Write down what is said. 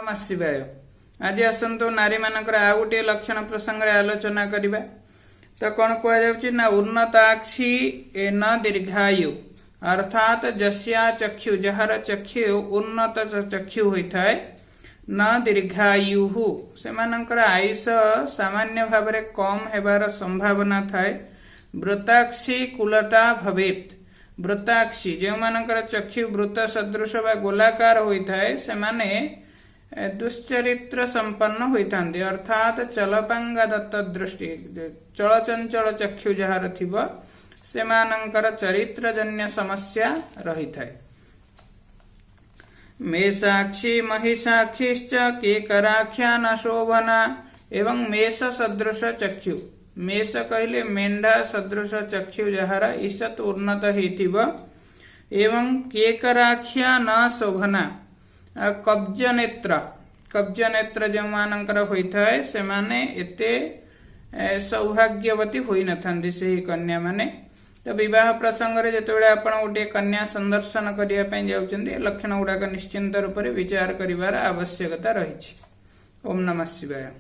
नमः शिवाय। आज आसंतु नारी मानकर आ गोटे लक्षण प्रसंग आलोचना करबा। तो कौन कह जाउछि ना उन्नताक्षी न दीर्घायु अर्थात जस्या चक्षु जहार चक्षु उन्नत चक्षु होइथाय न दीर्घायु सेमानकर आयुष सामान्य भाव में कम हेबार संभावना थाए। वृताक्षी कुलटा भवेत वृताक्षी जो मानकर चक्षु वृत्त सदृश व गोलाकार होइथाय सेमाने दुश्चरित्र संपन्न होइथांती अर्थात चलपांगा दत्त दृष्टि चलचंचल चक्षु जहार थिबो सेमानंकर चरित्रजन्य समस्या रही थाए। मेषाक्षी महिषाक्षीश्च केकराख्या न शोभना एवं मेष सदृश चक्षु मेष कहले मेंढा सदृश चक्षु जहार ईषत उन्नत हेतिब एवं केकराख्या न शोभना कब्ज नेत्र जो मानकर होइथाय सेमाने एते सौभाग्यवती होई नथांती सेही कन्या माने। तो विवाह प्रसंग रे जेतेबेले आपण गोटे कन्या संदर्शन करिया पई जाउचंदी लक्षण गुडाक निश्चिंत रूप से विचार करिवार आवश्यकता रही। ओम नमः शिवाय।